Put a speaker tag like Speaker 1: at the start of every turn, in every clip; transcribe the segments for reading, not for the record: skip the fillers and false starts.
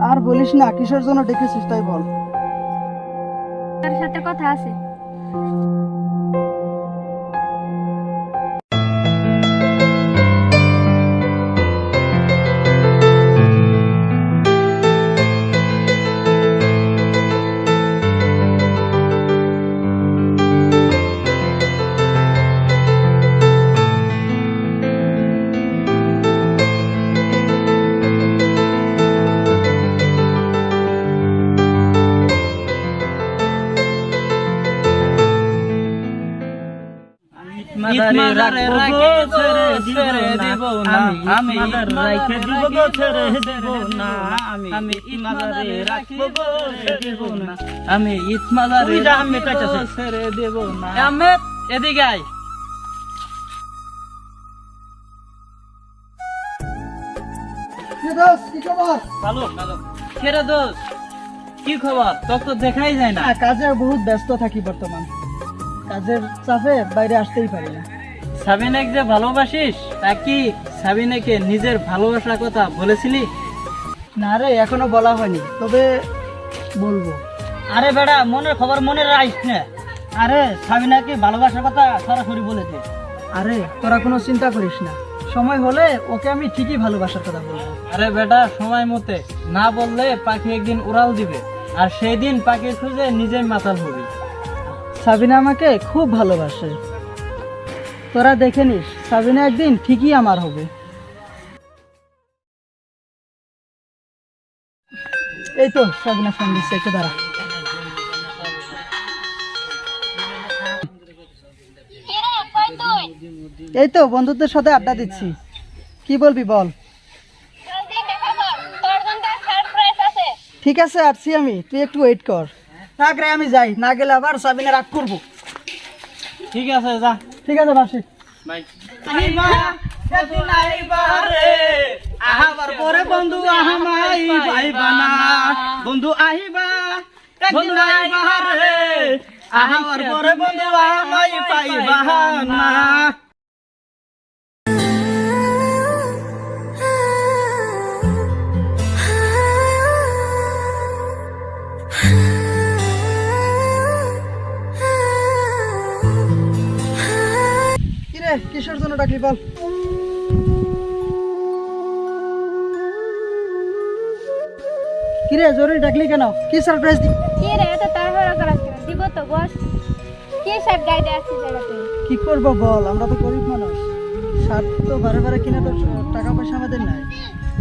Speaker 1: আর বলিস না, কিসের জন্য ডেকেছিস তাই বল।
Speaker 2: তার সাথে কথা আছে।
Speaker 3: কি খবর? তোর তো দেখাই যায় না।
Speaker 1: কাজে বহুত ব্যস্ত থাকি বর্তমান, কাজের চাপে বাইরে আসতেই পারি না।
Speaker 3: সাবিনাকে যে ভালোবাসিস, তা কি সাবিনাকে নিজের ভালোবাসার কথা বলেছিলি?
Speaker 1: না রে, এখনো বলা হয়নি, তবে বলবো।
Speaker 3: আরে বেটা, মনের খবর মনে রাখিস না। আরে সাবিনাকে ভালোবাসার কথা সরাসরি বলেছে।
Speaker 1: আরে তোরা কোনো চিন্তা করিস না, সময় হলে ওকে আমি ঠিকই ভালোবাসার কথা বলবো।
Speaker 3: আরে বেটা, সময় মতে না বললে পাখি একদিন উড়াল দিবে, আর সেই দিন পাখির খুঁজে নিজেই মাতাল হবি।
Speaker 1: সাবিনা আমাকে খুব ভালোবাসে, তোরা দেখে নিস, সাবিনা একদিন ঠিকই আমার হবে। এই তো সাবিনা ফোন দিচ্ছে, একটু দাঁড়া। এই তো বন্ধুদের সাথে আড্ডা দিচ্ছি, কি বলবি বল। ঠিক আছে, আসছি আমি, তুই একটু ওয়েট কর। থাক রে, আমি যাই, না গেলে আবার সাবিনা রাগ করবো।
Speaker 3: ঠিক আছে, যা।
Speaker 1: ঠিক আছে, বাসি।
Speaker 3: পরে বন্ধু আহামাই পাইবা না, বন্ধু আহিবা একদিন আইবা রে, আহার পরে বন্ধু আহামাই পাইবা না।
Speaker 1: কিরে, কিসের জন্য ডাকলি বল। কিরে, জরুরি ডাকলি কেন? কি সারপ্রাইজ দি?
Speaker 2: কি রে, এটা তাড়াহুড়া করাস কেন? দিব তো বস। কি শার্ট গাইতে আসছিস জায়গাতে?
Speaker 1: কি করবো বল, আমরা তো গরিব মানুষ, শার্ট তো বারে বারে কিনে তো টাকা পয়সা আমাদের নাই,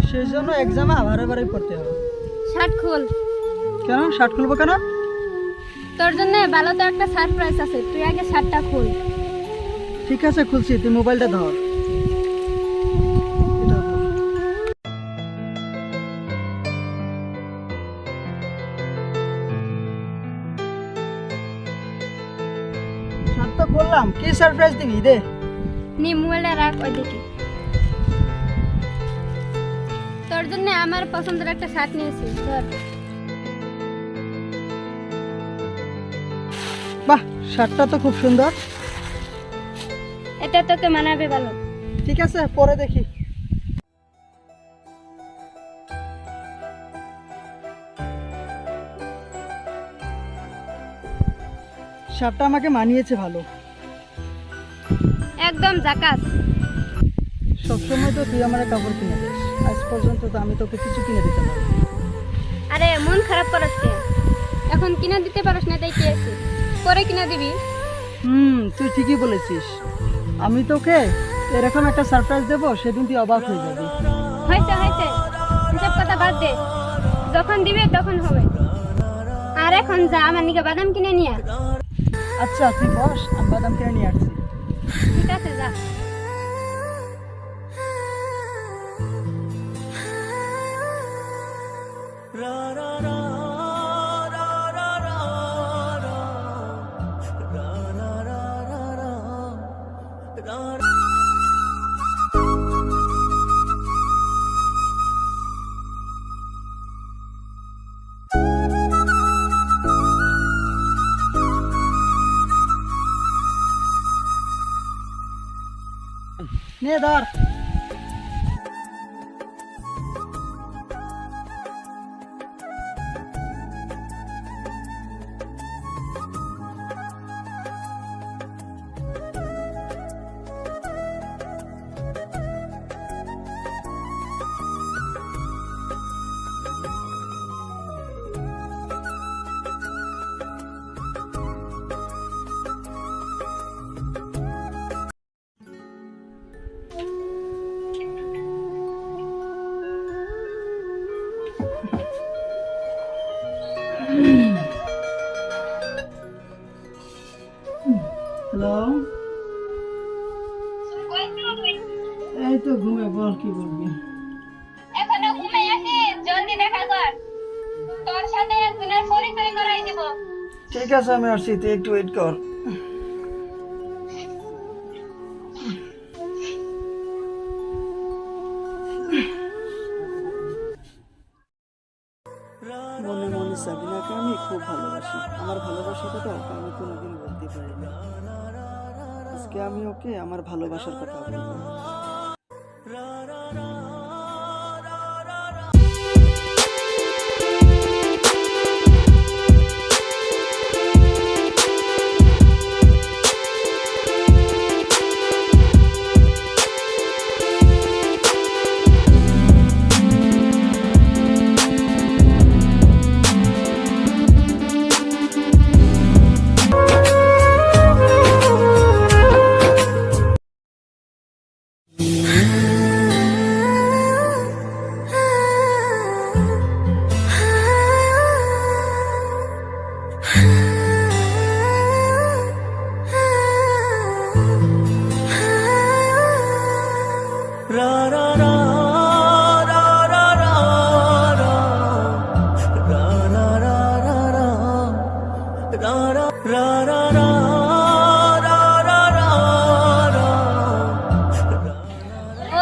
Speaker 1: সেই জন্য এক্সামে বারে বারে পড়তে হবে।
Speaker 2: শার্ট খুল।
Speaker 1: কেন শার্ট খুলবো কেন?
Speaker 2: তোর জন্য ভালো তো একটা সারপ্রাইজ আছে, তুই আগে শার্টটা খুল।
Speaker 1: ঠিক আছে, খুলছি, তুই মোবাইলটা ধর। এটা ধর। শার্ট তো খুললাম, কি সারপ্রাইজ দিবি দে।
Speaker 2: নি মোবাইলটা রাখ ওইদিকে। তোর জন্য আমার পছন্দের একটা শার্ট নিয়েছি, ধর।
Speaker 1: বাহ, শার্টটা তো খুব সুন্দর।
Speaker 2: এটা তোকে মানাবে ভালো।
Speaker 1: ঠিক আছে, পরে দেখি। শার্টটা আমাকে মানিয়েছে ভালো।
Speaker 2: একদম জাকাস।
Speaker 1: সবসময় তো তুই আমার কাপড় কিনে দিস, আজ পর্যন্ত তো আমি তোকে কিছু কিনে দিতে পারি।
Speaker 2: আরে মন খারাপ করিস কেন? এখন কিনে দিতে পারিস না, তাই কি আছে, পরে কিনে দিবি।
Speaker 1: তুই ঠিকই বলেছিস, আমি তোকে এরকম একটা সারপ্রাইজ দেবো, সেদিন তুই অবাক হয়ে যাবি।
Speaker 2: হয়েছে হয়েছে, এসব কথা বাদ দে, যখন দিবে তখন হবে। আর এখন যা, আমার নিকে বাদাম কিনে নিয়ে আয়।
Speaker 1: আচ্ছা তুই বস, আমি বাদাম কিনে নিয়ে আসছি।
Speaker 2: ঠিক আছে, যা।
Speaker 1: নে ধর। হ্যালো, এই তো ঘুমে, বল কি বলবি?
Speaker 2: এখনো ঘুমাই আছিস? জলদি দেখা কর, তোর সাথে একদিনের পরিচয় করাই দিব।
Speaker 1: ঠিক আছে, আমি আসছি, তুই একটু ওয়েট কর। মনে মনে সাবিনাকে আমি খুব ভালোবাসি। আমার ভালোবাসার কথা ওকে আমি কোনোদিন বলতে পারিনি। আজকে আমি ওকে আমার ভালোবাসার কথা বলবো।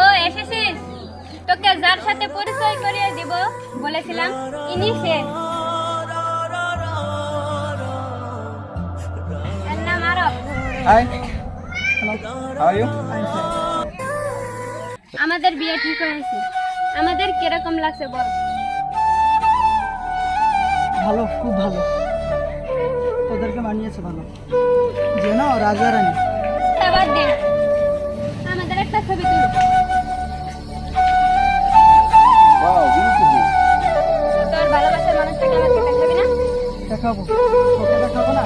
Speaker 2: ও এসেছিস? তোকে যার সাথে পরিচয় করিয়ে দিব বলেছিলাম, ইনি সে। এর নাম আরব।
Speaker 3: Hi, how are you?
Speaker 2: আমাদের বিয়ে ঠিক হয়েছে। আমাদের কিরকম লাগছে বল?
Speaker 1: ভালো, খুব ভালো। তোদেরকে মানিয়েছে ভালো। যেন রাজা রানী।
Speaker 2: বাদ দে, আমাদের একটা ছবি তুল।
Speaker 3: Wow, beautiful.
Speaker 2: তোর ভালোবাসার মানুষটাকে আমাকে দেখাবি না?
Speaker 1: দেখাবো, তোকে দেখাবো না?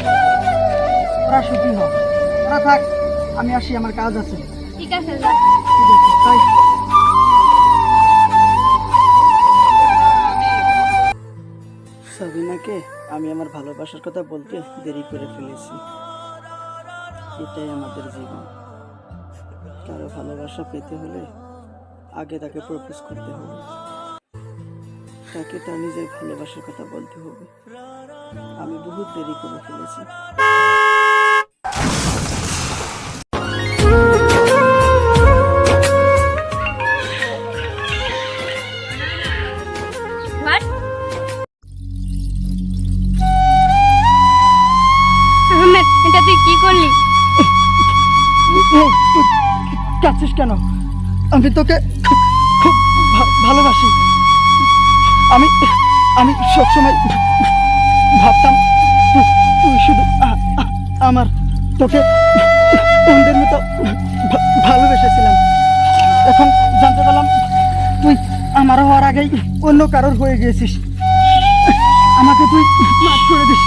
Speaker 1: ওরা সুখী হোক, ওরা থাক, আমি আসি, আমার কাজ আছে।
Speaker 2: ঠিক আছে, যা।
Speaker 1: ঠিক আছে, তাই। সাবিনাকে আমি আমার ভালোবাসার কথা বলতে দেরি করে ফেলেছি। এটাই আমাদের জীবন। কারো ভালোবাসা পেতে হলে আগে তাকে প্রপোজ করতে হবে, তাকে তার নিজের ভালোবাসার কথা বলতে হবে। আমি বহুত দেরি করে ফেলেছি।
Speaker 2: What? আহমেদ, এটা তুই কি করলি?
Speaker 1: কাঁদছিস কেন? আমি তোকে খুব ভালোবাসি। আমি আমি সবসময় ভাবতাম তুই শুধু আমার। তোকে অন্যের মতো ভালোবেসেছিলাম। এখন জানতে পারলাম তুই আমার হওয়ার আগেই অন্য কারোর হয়ে গিয়েছিস। আমাকে তুই মাফ করে দিস।